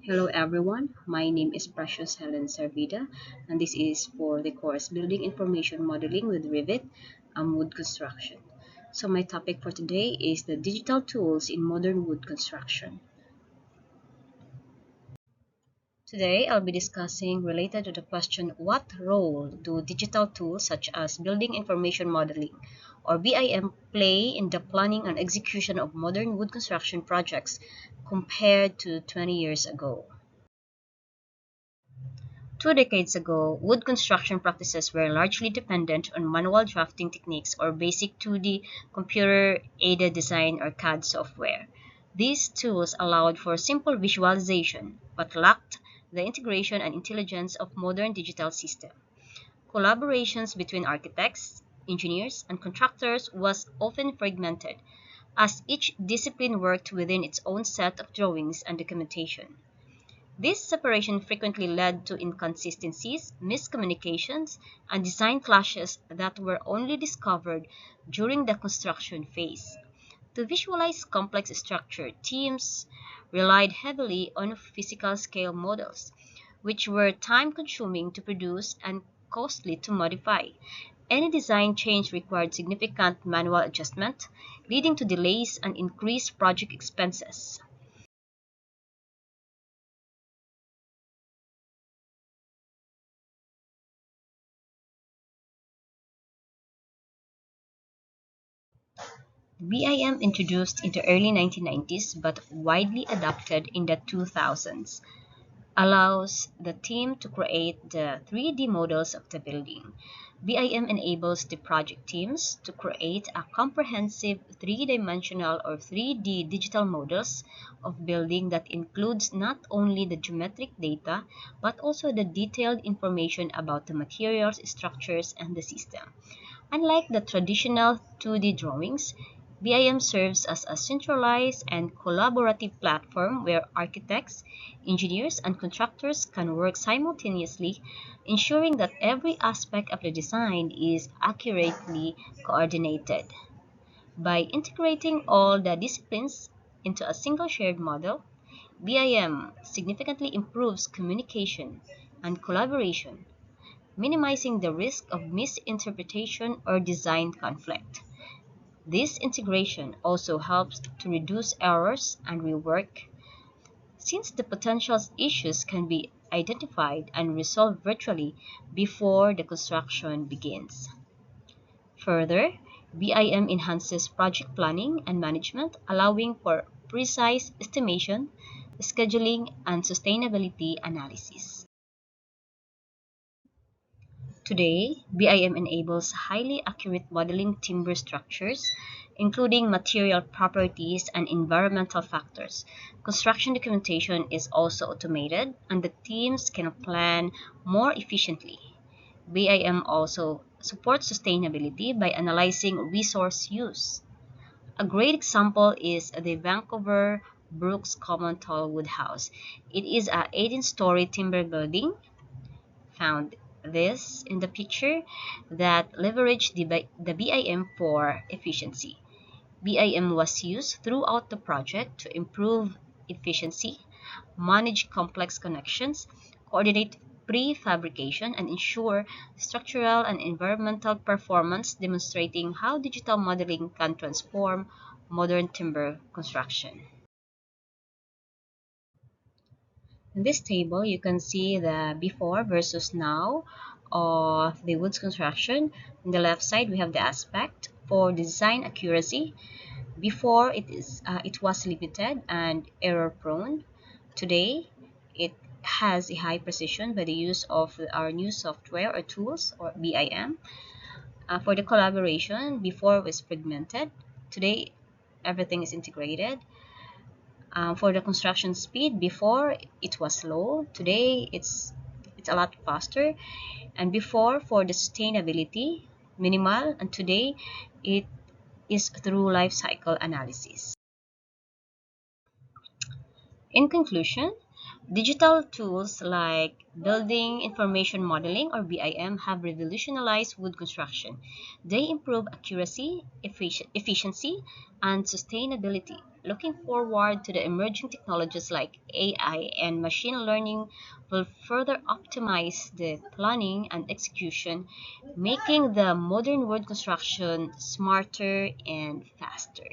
Hello everyone, my name is Precious Helen Servida and this is for the course Building Information Modeling with Revit Wood Construction. So my topic for today is the digital tools in modern wood construction. Today I'll be discussing related to the question what role do digital tools such as Building Information Modeling or BIM play in the planning and execution of modern wood construction projects compared to 20 years ago. 2 decades ago, wood construction practices were largely dependent on manual drafting techniques or basic 2D computer-aided design or CAD software. These tools allowed for simple visualization, but lacked the integration and intelligence of modern digital systems. Collaborations between architects, engineers, and contractors was often fragmented, as each discipline worked within its own set of drawings and documentation. This separation frequently led to inconsistencies, miscommunications, and design clashes that were only discovered during the construction phase. To visualize complex structure, teams relied heavily on physical scale models, which were time-consuming to produce and costly to modify. Any design change required significant manual adjustment, leading to delays and increased project expenses. BIM introduced in the early 1990s but widely adopted in the 2000s allows the team to create the 3D models of the building. BIM enables the project teams to create a comprehensive three-dimensional or 3D digital models of building that includes not only the geometric data but also the detailed information about the materials, structures, and the system. Unlike the traditional 2D drawings, BIM serves as a centralized and collaborative platform where architects, engineers, and contractors can work simultaneously, ensuring that every aspect of the design is accurately coordinated. By integrating all the disciplines into a single shared model, BIM significantly improves communication and collaboration, minimizing the risk of misinterpretation or design conflict. This integration also helps to reduce errors and rework, since the potential issues can be identified and resolved virtually before the construction begins. Further, BIM enhances project planning and management, allowing for precise estimation, scheduling, and sustainability analysis. Today, BIM enables highly accurate modeling timber structures, including material properties and environmental factors. Construction documentation is also automated, and the teams can plan more efficiently. BIM also supports sustainability by analyzing resource use. A great example is the Vancouver Brooks Common Tallwood House. It is a 18-story timber building found this in the picture that leveraged the BIM for efficiency. BIM was used throughout the project to improve efficiency, manage complex connections, coordinate prefabrication, and ensure structural and environmental performance, demonstrating how digital modeling can transform modern timber construction. In this table, you can see the before versus now of the woods construction. On the left side, we have the aspect for design accuracy. Before, it was limited and error prone. Today, it has a high precision by the use of our new software or tools or BIM. For the collaboration, before it was fragmented. Today, everything is integrated. For the construction speed, before it was slow. Today, it's a lot faster. And before, for the sustainability, minimal, and today it is through life cycle analysis. In conclusion, digital tools like Building Information Modeling or BIM have revolutionized wood construction. They improve accuracy, efficiency, and sustainability, looking forward to the emerging technologies like AI and machine learning will further optimize the planning and execution, making the modern world construction smarter and faster.